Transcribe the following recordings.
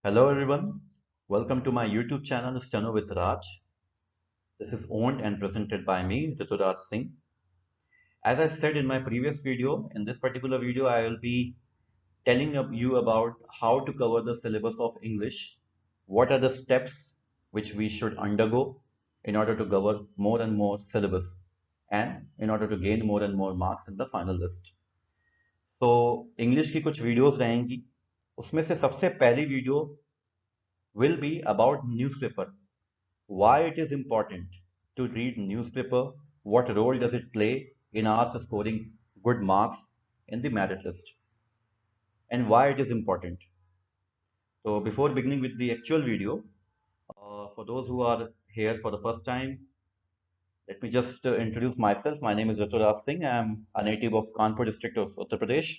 Hello everyone, welcome to my YouTube channel Steno with Raj. This is owned and presented by me, Rituraj Singh. As I said in my previous video, in this particular video I will be telling you about how to cover the syllabus of English, what are the steps which we should undergo in order to cover more and more syllabus and in order to gain more and more marks in the final list. तो English की कुछ videos रहेंगी, उसमें से सबसे पहली video will be about newspaper. Why it is important to read newspaper, what role does it play in our scoring good marks in the merit list, and why it is important. So before beginning with the actual video, for those who are here for the first time, let me just introduce myself. My name is Rituraj Singh. I am a native of Kanpur district of Uttar Pradesh.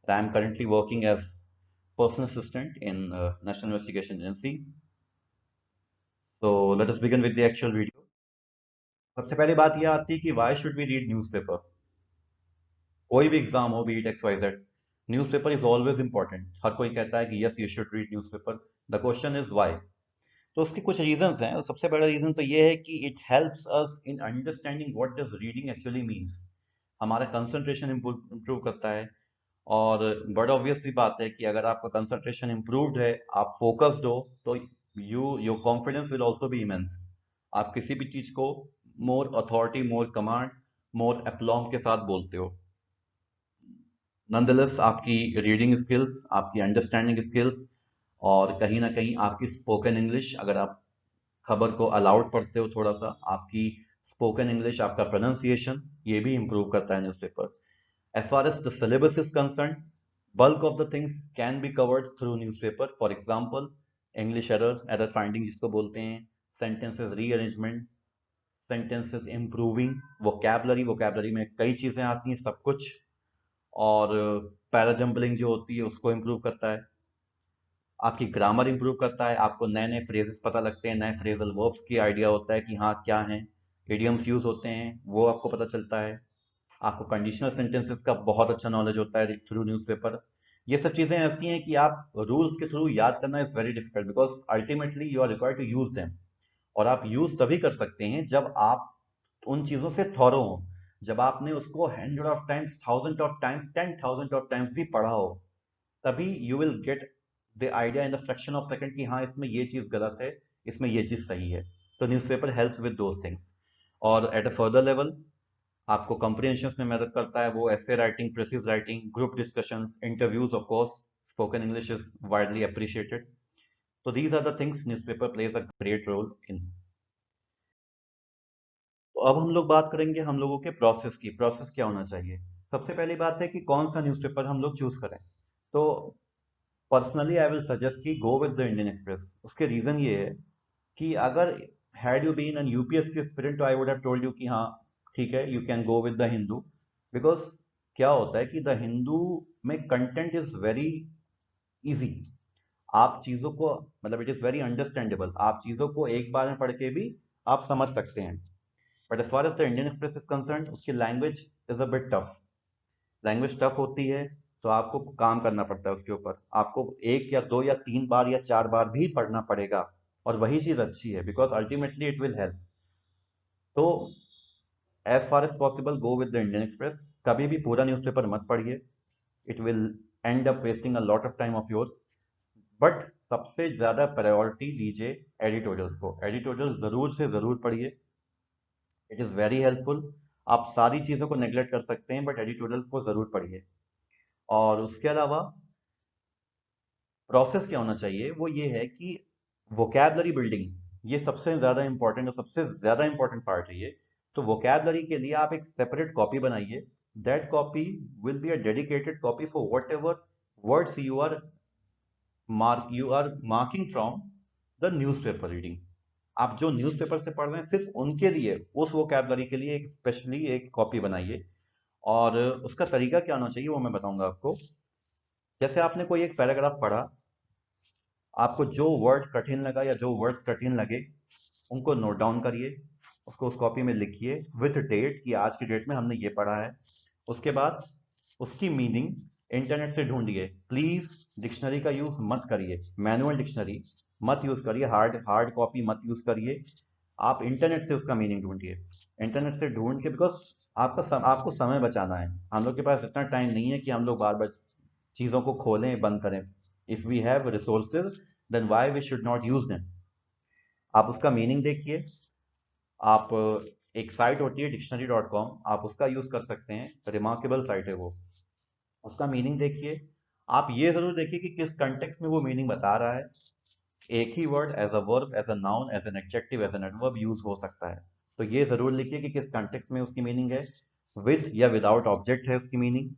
I am currently working as personal assistant in National Investigation Agency. So let us begin with the actual video. सबसे पहली बात यह आती है कि why should we read newspaper? कोई भी exam हो, be it X Y Z, newspaper is always important. हर कोई कहता है कि yes you should read newspaper. The question is why. तो उसके कुछ रीजंस हैं. सबसे बड़ा रीजन तो ये है कि it helps us in understanding what does reading actually means. हमारा कंसंट्रेशन इंप्रूव करता है. और बड़ा ऑब्वियस सी बात है कि अगर आपका कंसंट्रेशन इंप्रूव्ड है, आप फोकस्ड हो, तो your confidence will also be immense. आप किसी भी चीज को मोर अथॉरिटी, मोर कमांड, मोर एप्लॉम के साथ बोलते हो. नॉनदलेस आपकी रीडिंग स्किल्स, आपकी अंडरस्टैंडिंग स्किल्स और कहीं ना कहीं आपकी स्पोकन इंग्लिश, अगर आप खबर को अलाउड पढ़ते हो थोड़ा सा, आपकी स्पोकन इंग्लिश, आपका प्रोनाउंसिएशन, ये भी इंप्रूव करता है newspaper. As far as the syllabus is concern, bulk of the things can be covered through newspaper. For example, English error finding जिसको बोलते हैं, sentences rearrangement, sentences improving, vocabulary में कई चीजें आती हैं, सब कुछ. और पैराजम्बलिंग जो होती है उसको इम्प्रूव करता है. आपकी ग्रामर इम्प्रूव करता है. आपको नए नए फ्रेजेस पता लगते हैं, नए फ्रेजल वर्ब्स की आइडिया होता है कि हाँ क्या है, इडियम्स यूज होते हैं, वो आपको पता चलता है. आपको कंडीशनल सेंटेंसेस का बहुत अच्छा नॉलेज होता है थ्रू न्यूज़पेपर. ये सब चीजें ऐसी हैं कि आप रूल्स के थ्रू याद करना is very difficult, because ultimately you are required to use them. और आप यूज तभी कर सकते हैं जब आप उन चीजों से थॉरो हो, जब आपने उसको 100 of times, 1000 of times, 10,000 of times भी पढ़ा हो. तभी you will get the idea in the fraction of second कि हाँ इसमें ये चीज गलत है, इसमें ये चीज सही है. तो newspaper helps with those things. और एट अ फर्दर लेवल आपको कॉम्प्रिहेंशन में मदद करता है. वो essay writing, precis writing, group discussion, interviews, of course spoken English is widely appreciated. तो these are the things newspaper plays a great role in. तो अब हम लोग बात करेंगे हम लोगों के प्रोसेस की. प्रोसेस क्या होना चाहिए? सबसे पहली बात है कि कौन सा न्यूज़पेपर हम लोग चूज करें. तो पर्सनली आई विल सजेस्ट कि go with the Indian Express. उसके रीजन ये है कि अगर had you been an UPSC aspirant, तो I would have told you कि हाँ ठीक है, you can go with the Hindu. Because क्या होता है कि द हिंदू में कंटेंट इज वेरी इजी. आप चीजों को, मतलब इट इज वेरी अंडरस्टैंडेबल. आप चीजों को एक बार में पढ़ के भी आप समझ सकते हैं. But as far as the Indian Express is concerned, उसकी language is a bit tough. Language tough होती है, तो आपको काम करना पड़ता है उसके ऊपर. आपको एक या दो या तीन बार या चार बार भी पढ़ना पड़ेगा. और वही चीज अच्छी है, because ultimately it will help. तो as far as possible go with the Indian Express. कभी भी पूरा न्यूज़पेपर मत पढ़िए. It will end up wasting a lot of time of yours. But सबसे ज्यादा प्रायोरिटी दीजिए एडिटोरियल्स को. एडिटोरियल जरूर से जरूर पढ़िए. It is very helpful. आप सारी चीजों को नेग्लेक्ट कर सकते हैं, बट एडिटोरियल को जरूर पढ़िए. और उसके अलावा प्रोसेस क्या होना चाहिए, वो ये है कि वोकैबलरी बिल्डिंग, ये सबसे ज्यादा इंपॉर्टेंट और सबसे ज्यादा इंपॉर्टेंट पार्ट है ये. तो वोकैबलरी के लिए आप एक सेपरेट कॉपी बनाइए. That copy will be a dedicated copy for whatever words you are marking from the newspaper reading. आप जो न्यूज़पेपर से पढ़ रहे हैं, सिर्फ उनके लिए, उस वोकैबलरी के लिए एक स्पेशली एक कॉपी बनाइए. और उसका तरीका क्या होना चाहिए वो मैं बताऊंगा आपको. जैसे आपने कोई एक पैराग्राफ पढ़ा, आपको जो वर्ड कठिन लगा या जो वर्ड्स कठिन लगे, उनको नोट डाउन करिए. उसको उस कॉपी में लिखिए विथ डेट कि आज की डेट में हमने ये पढ़ा है. उसके बाद उसकी मीनिंग इंटरनेट से ढूंढिए। प्लीज डिक्शनरी का यूज मत करिए, मैनुअल डिक्शनरी मत यूज करिए, हार्ड हार्ड कॉपी मत यूज करिए। आप इंटरनेट से उसका मीनिंग ढूंढिए, इंटरनेट से ढूंढ के, बिकॉज आपको समय बचाना है। हम लोग के पास इतना टाइम नहीं है कि हम लोग बार बार चीज़ों को खोलें बंद करें। If we have resources then why we should not use them. आप उसका मीनिंग देखिए। आप एक साइट होती है dictionary.com, आप उसका यूज कर सकते हैं, रिमार्केबल साइट है वो। उसका मीनिंग देखिए। आप ये जरूर देखिए कि किस कंटेक्स्ट में वो मीनिंग बता रहा है। एक ही word as a verb, as a noun, as an adjective, as an adverb use हो सकता है। तो ये जरूर लिखिए कि किस कंटेक्स्ट में उसकी मीनिंग है। विद या विदाउट ऑब्जेक्ट है उसकी मीनिंग।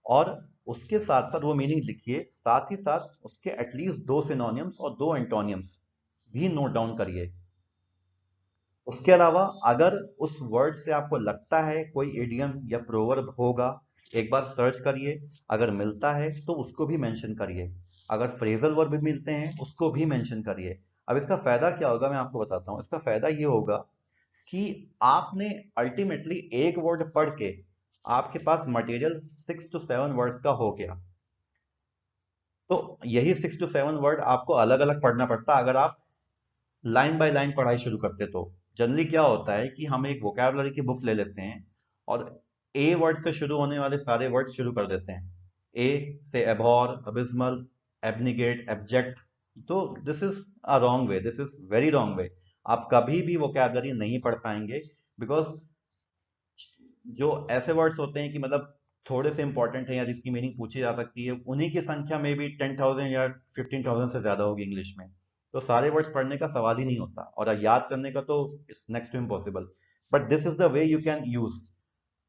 और उसके साथ साथ वो मीनिंग लिखिए, साथ ही साथ उसके एटलीस्ट 2 सिनोनिम्स और 2 एंटोनियम्स भी नोट डाउन करिए। उसके अलावा अगर उस वर्ड से आपको लगता है कोई इडियम या प्रोवर्ब होगा, एक बार सर्च करिए। अगर मिलता है तो उसको भी मेंशन करिए। अगर फ्रेजल वर्ब भी मिलते हैं उसको भी मेंशन करिए। अब इसका फायदा क्या होगा मैं आपको बताता हूँ। इसका फायदा ये होगा कि आपने अल्टीमेटली एक वर्ड पढ़ के आपके पास मटेरियल 6 to 7 वर्ड्स का हो गया। तो यही 6 to 7 वर्ड आपको अलग अलग पढ़ना पड़ता अगर आप लाइन बाय लाइन पढ़ाई शुरू करते। तो जनरली क्या होता है कि हम एक वोकैबुलरी की बुक ले लेते हैं और ए वर्ड से शुरू होने वाले सारे वर्ड शुरू कर देते हैं। ए से एबहॉर, अबिस्मल, एब्निगेट, एब्जेक्ट। तो this is a wrong way, this is very wrong way. आप कभी भी वोकैबुलरी नहीं पढ़ पाएंगे, बिकॉज जो ऐसे वर्ड्स होते हैं कि मतलब थोड़े से इंपॉर्टेंट है या जिसकी मीनिंग पूछी जा सकती है, उन्हीं की संख्या में भी 10,000 या 15,000 से ज्यादा होगी इंग्लिश में। तो सारे वर्ड्स पढ़ने का सवाल ही नहीं होता, और याद करने का तो it's next to impossible. But this is the way you can use.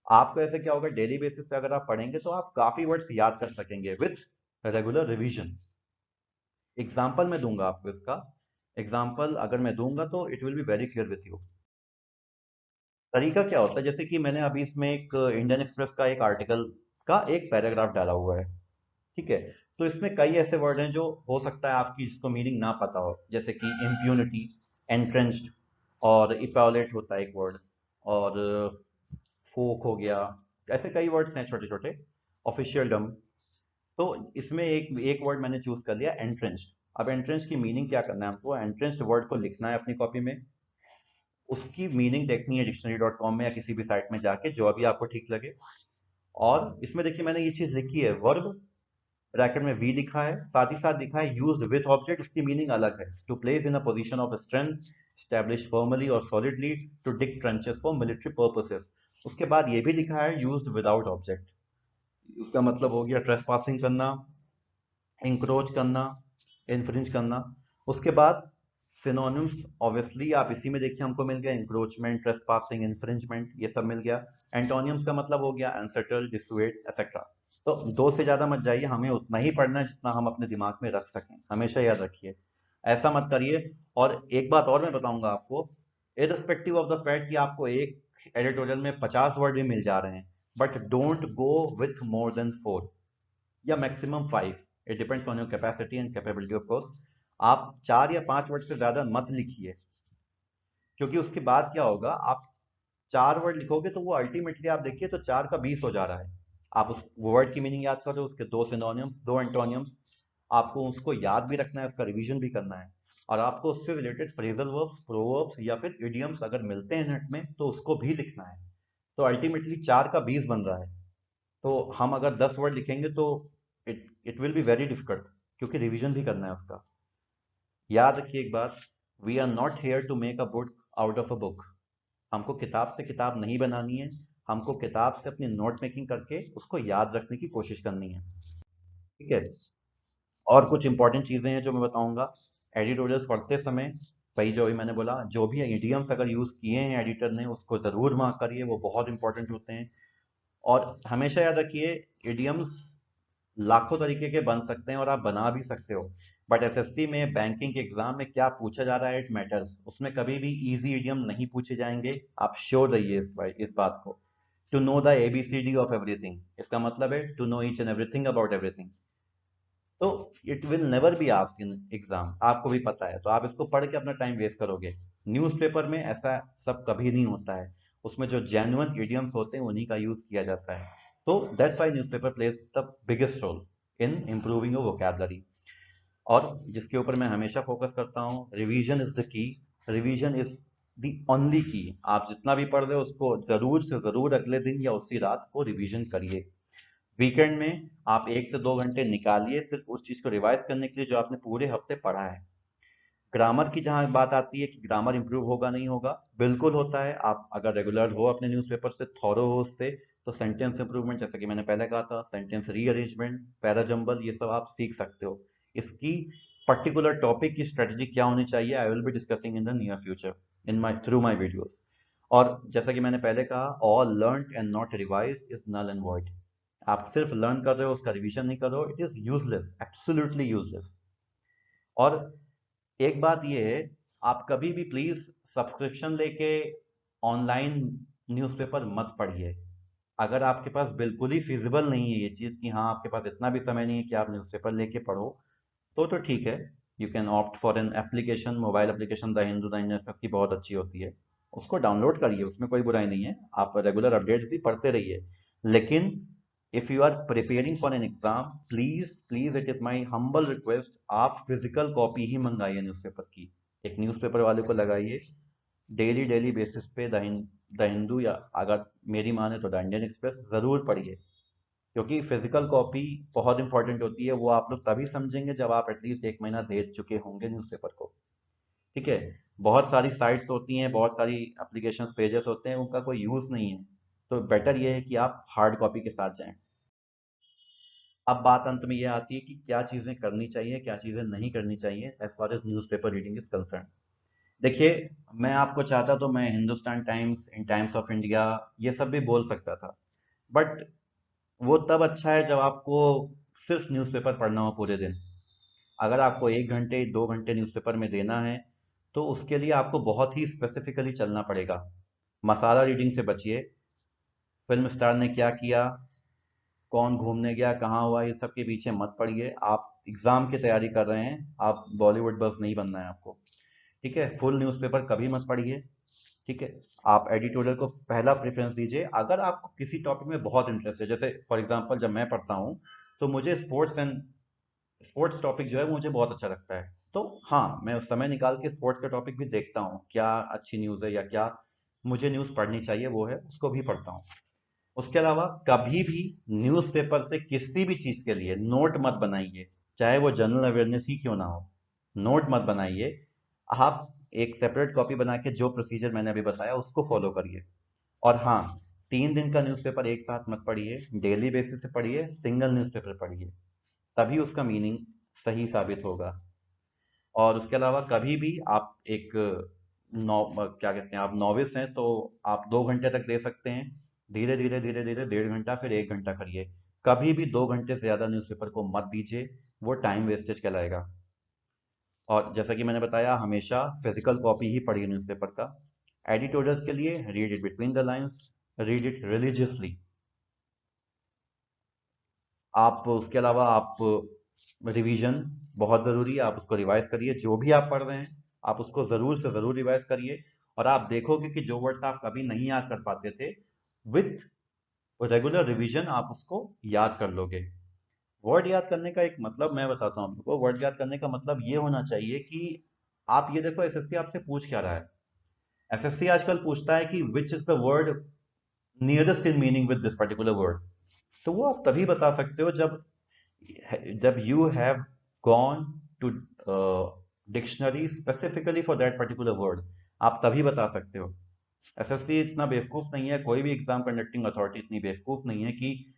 आपको ऐसे क्या होगा, डेली बेसिस पे अगर आप पढ़ेंगे तो आप काफी वर्ड्स याद कर सकेंगे विथ रेगुलर रिविजन। एग्जाम्पल मैं दूंगा आपको इसका। एग्जाम्पल अगर मैं दूंगा तो it will be very clear with you. तरीका क्या होता है, जैसे कि मैंने अभी इसमें एक इंडियन एक्सप्रेस का एक आर्टिकल का एक पैराग्राफ डाला हुआ है, ठीक है। तो इसमें कई ऐसे वर्ड हैं जो हो सकता है आपकी जिसको मीनिंग ना पता हो, जैसे कि इम्प्यूनिटी, एंट्रेंच्ड, और इपॉलेट होता है एक वर्ड, और फोक हो गया। ऐसे कई वर्ड्स हैं छोटे छोटे, ऑफिशियल डम। तो इसमें एक एक वर्ड मैंने चूज कर लिया, एंट्रेंच्ड। अब एंट्रेंच की मीनिंग क्या करना है हमको, एंट्रेंच्ड वर्ड को लिखना है अपनी कॉपी में। उसकी मीनिंग देखनी है dictionary.com में या किसी भी साइट में जाके, जो अभी आपको ठीक लगे। और इसमें देखिए मैंने ये चीज लिखी है, वर्ब ब्रैकेट में वी लिखा है, साथ ही साथ लिखा है यूज्ड विथ ऑब्जेक्ट। उसकी मीनिंग अलग है, to place in a position of strength, establish formally और solidly, to dig trenches for military purposes. उसके बाद ये भी लिखा है यूज्ड विदाउट ऑब्जेक्ट। उसका मतलब हो गया ट्रेसपासिंग करना, इंक्रोच करना, इन्फ्रिंज करना। उसके बाद सिनोनिम्स ऑब्वियसली आप इसी में देखिए, हमको मिल गया इंक्रोचमेंट, ट्रेसपासिंग, इन्फ्रिंजमेंट, ये सब मिल गया। एंटोनियम्स का मतलब हो गया अनसेटल, डिसुएट, एक्सेट्रा। तो दो से ज्यादा मत जाइए, हमें उतना ही पढ़ना है जितना हम अपने दिमाग में रख सकें, हमेशा याद रखिए। ऐसा मत करिए। और एक बात और मैं बताऊंगा आपको, इररिस्पेक्टिव ऑफ द फैक्ट कि आपको एक एडिटोरियल में 50 वर्ड भी मिल जा रहे हैं, but don't go with more than 4 या maximum 5। It depends on your capacity and capability of course. आप 4 या 5 वर्ड से ज्यादा मत लिखिए, क्योंकि उसके बाद क्या होगा, आप 4 वर्ड लिखोगे तो वो अल्टीमेटली आप देखिए तो 4 का 20 हो जा रहा है। आप उस वर्ड की मीनिंग याद करो, उसके 2 सिनोनियम्स, 2 एंटोनियम्स, आपको उसको याद भी रखना है, उसका रिवीजन भी करना है। और आपको उससे रिलेटेड फ्रेजल वर्ब्स, प्रोवर्ब्स या फिर इडियम्स अगर मिलते हैं नेट में तो उसको भी लिखना है। तो अल्टीमेटली 4 का 20 बन रहा है। तो हम अगर 10 वर्ड लिखेंगे तो it it will be very difficult, क्योंकि रिवीजन भी करना है उसका। याद रखिए एक बात, we are not here to make a book out of a book. हमको किताब से किताब नहीं बनानी है, हमको किताब से अपनी नोट मेकिंग करके उसको याद रखने की कोशिश करनी है, ठीक है। और कुछ इंपॉर्टेंट चीजें हैं जो मैं बताऊंगा एडिटोरियल्स पढ़ते समय। वही जो भी मैंने बोला, जो भी इडियम्स अगर यूज किए हैं एडिटर ने उसको जरूर मार्क करिए, वो बहुत इंपॉर्टेंट होते हैं। और हमेशा याद रखिए, इडियम्स लाखों तरीके के बन सकते हैं और आप बना भी सकते हो, बट एसएससी में, बैंकिंग के एग्जाम में क्या पूछा जा रहा है इट मैटर्स। उसमें कभी भी इजी इडियम नहीं पूछे जाएंगे, आप श्योर रहिए इस बात को। To know the ABCD of everything, इसका मतलब है to know each and everything about everything. तो it will never be asked in exam, आपको भी पता है, तो आप इसको पढ़ के अपना टाइम वेस्ट करोगे। न्यूज़पेपर में ऐसा सब कभी नहीं होता है, उसमें जो जेन्युइन इडियम्स होते हैं उन्हीं का यूज किया जाता है। तो that's why newspaper plays the biggest role in improving your vocabulary. और जिसके ऊपर मैं हमेशा फोकस करता हूँ, revision is the key. Revision is the only key. आप जितना भी पढ़ रहे हो उसको जरूर से जरूर अगले दिन या उसी रात को रिवीजन करिए। वीकेंड में आप 1 से 2 घंटे निकालिए सिर्फ उस चीज को रिवाइज करने के लिए जो आपने पूरे हफ्ते पढ़ा है। ग्रामर की जहां बात आती है कि ग्रामर इंप्रूव होगा नहीं होगा, बिल्कुल होता है। आप अगर रेगुलर हो अपने न्यूज़पेपर से, थॉरो हो उससे, तो सेंटेंस इंप्रूवमेंट, जैसे कि मैंने पहले कहा था, सेंटेंस रीअरेंजमेंट, पैराजंबल, ये सब आप सीख सकते हो। इसकी पर्टिकुलर टॉपिक की स्ट्रेटजी क्या होनी चाहिए, I will be discussing in the near future in my through my videos. और जैसा कि मैंने पहले कहा, all learn and not revise is null and void. आप सिर्फ लर्न कर रहे हो, उसका रिवीजन नहीं कर रहे हो, it is useless, absolutely useless. और एक बात ये है, आप कभी भी प्लीज सब्सक्रिप्शन लेके ऑनलाइन न्यूज़पेपर मत पढ़िए। अगर आपके पास बिल्कुल ही फिजिबल नहीं है ये चीज़ कि हाँ आपके पास इतना भी समय नहीं है कि आप न्यूज़पेपर लेके पढ़ो, तो ठीक है। You can opt for an application, mobile application the Hindu, the Indian express की बहुत अच्छी होती है, उसको डाउनलोड करिए, उसमें कोई बुराई नहीं है। आप रेगुलर अपडेट्स भी पढ़ते रहिए। लेकिन if you are preparing for an exam, please please it is my humble request, आप फिजिकल कॉपी ही मंगाइए न्यूज़पेपर की। एक न्यूज़पेपर वाले को लगाइए, डेली डेली बेसिस पे द हिंदू, या अगर मेरी माने तो द इंडियन एक्सप्रेस जरूर पढ़िए। क्योंकि फिजिकल कॉपी बहुत इंपॉर्टेंट होती है। वो आप लोग तभी समझेंगे जब आप एटलीस्ट 1 महीना देख चुके होंगे न्यूज़पेपर को। ठीक है। बहुत सारी साइट्स होती हैं, बहुत सारी एप्लीकेशन पेजेस होते हैं, उनका कोई यूज़ नहीं है। तो बेटर ये है कि आप हार्ड कॉपी के साथ जाएं। अब बात अंत में ये आती है कि क्या चीज़ें करनी चाहिए, क्या चीज़ें नहीं करनी चाहिए as far as newspaper reading is concern. देखिए, मैं आपको चाहता तो मैं हिंदुस्तान टाइम्स, इन टाइम्स ऑफ इंडिया, ये सब भी बोल सकता था। बट वो तब अच्छा है जब आपको सिर्फ न्यूज़पेपर पढ़ना हो पूरे दिन। अगर आपको 1 घंटे 2 घंटे न्यूज़पेपर में देना है, तो उसके लिए आपको बहुत ही स्पेसिफिकली चलना पड़ेगा। मसाला रीडिंग से बचिए। फिल्म स्टार ने क्या किया, कौन घूमने गया, कहाँ हुआ, ये सब के पीछे मत पड़िए। आप एग्जाम की तैयारी कर रहे हैं, आप बॉलीवुड बस नहीं बनना है आपको। ठीक है। फुल न्यूज़पेपर कभी मत पढ़िए। ठीक है। आप एडिटोरियल को पहला प्रेफरेंस दीजिए। अगर आपको किसी टॉपिक में बहुत इंटरेस्ट है, जैसे फॉर एग्जांपल जब मैं पढ़ता हूँ, तो मुझे स्पोर्ट्स टॉपिक जो है मुझे बहुत अच्छा लगता है। तो हाँ, मैं उस समय निकाल के स्पोर्ट्स का टॉपिक भी देखता हूँ, क्या अच्छी न्यूज़ है या क्या मुझे न्यूज़ पढ़नी चाहिए, वो है उसको भी पढ़ता हूँ। उसके अलावा कभी भी न्यूज़पेपर से किसी भी चीज़ के लिए नोट मत बनाइए, चाहे वो जनरल अवेयरनेस ही क्यों ना हो। नोट मत बनाइए। आप एक सेपरेट कॉपी बना के जो प्रोसीजर मैंने अभी बताया उसको फॉलो करिए। और हाँ, 3 दिन का न्यूज़पेपर एक साथ मत पढ़िए, डेली बेसिस से पढ़िए, सिंगल न्यूज़पेपर पढ़िए, तभी उसका मीनिंग सही साबित होगा। और उसके अलावा कभी भी आप एक क्या कहते हैं, आप नॉविस हैं तो आप 2 घंटे तक दे सकते हैं। धीरे धीरे धीरे धीरे 1.5 घंटा, फिर 1 घंटा करिए। कभी भी 2 घंटे से ज़्यादा न्यूज़पेपर को मत दीजिए, वो टाइम वेस्टेज कहलाएगा। और जैसा कि मैंने बताया, हमेशा फिजिकल कॉपी ही पढ़िए न्यूज़पेपर का। एडिटोरियल्स के लिए read it between the lines, read it religiously. आप उसके अलावा आप रिवीजन बहुत ज़रूरी है, आप उसको रिवाइज करिए। जो भी आप पढ़ रहे हैं आप उसको ज़रूर से ज़रूर रिवाइज करिए। और आप देखोगे कि जो वर्ड्स आप कभी नहीं याद कर पाते थे, विथ रेगुलर रिवीजन आप उसको याद कर लोगे। वर्ड याद करने का एक मतलब मैं बताता हूँ आपको। वर्ड याद करने का मतलब ये होना चाहिए कि आप ये देखो, एसएससी आपसे पूछ क्या रहा है। एसएससी आजकल पूछता है कि which is the word nearest in meaning with this particular word. तो वो आप तभी बता सकते हो जब you have gone to dictionary specifically for that particular word. आप तभी बता सकते हो। एसएससी इतना बेवकूफ नहीं है, कोई भी एग्जाम कंडक्टिंग अथॉरिटी इतनी बेवकूफ नहीं है कि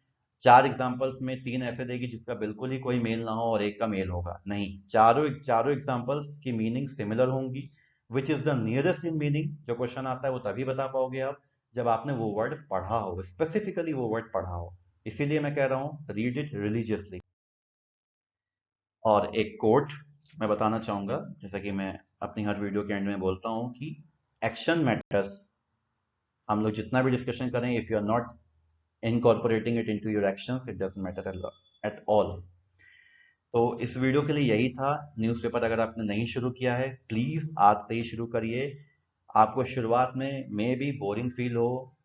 4 एग्जाम्पल्स में 3 ऐसे देगी जिसका बिल्कुल ही कोई मेल ना हो और एक का मेल होगा। नहीं, चारों चारों एग्जाम्पल्स की मीनिंग सिमिलर होंगी। विच is the nearest in meaning, जो क्वेश्चन आता है वो तभी बता पाओगे आप जब आपने वो वर्ड पढ़ा हो, स्पेसिफिकली वो वर्ड पढ़ा हो। इसीलिए मैं कह रहा हूँ, रीड इट रिलीजियसली। और एक कोट मैं बताना चाहूंगा, जैसा कि मैं अपनी हर वीडियो के एंड में बोलता हूँ कि एक्शन मैटर्स। हम लोग जितना भी डिस्कशन करें, if you are not incorporating it into your actions, it doesn't matter at all. तो इस वीडियो के लिए यही था। न्यूज़पेपर अगर आपने नहीं शुरू किया है, प्लीज़ आज से ही शुरू करिए। आपको शुरुआत में मे भी बोरिंग फील हो,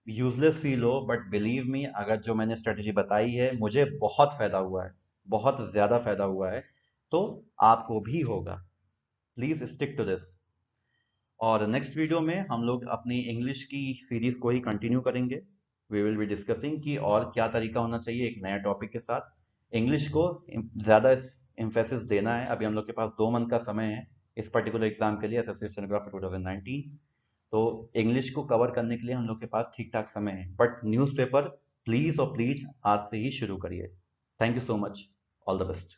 यूजलेस फील हो, बट बिलीव मी, अगर जो मैंने स्ट्रेटजी बताई है मुझे बहुत फायदा हुआ है, बहुत ज़्यादा फायदा हुआ है, तो आपको भी होगा। Please stick to this. और नेक्स्ट वीडियो में हम लोग अपनी इंग्लिश की सीरीज को ही कंटिन्यू करेंगे। वी विल बी डिस्कसिंग कि और क्या तरीका होना चाहिए एक नया टॉपिक के साथ। इंग्लिश को ज़्यादा एम्फेसिस देना है। अभी हम लोग के पास 2 मंथ का समय है इस पर्टिकुलर एग्जाम के लिए, एसएससी स्टेनोग्राफर 2019। तो इंग्लिश को कवर करने के लिए हम लोग के पास ठीक ठाक समय है, बट न्यूज़पेपर प्लीज़ और प्लीज़ आज से ही शुरू करिए। Thank you so much. All the best.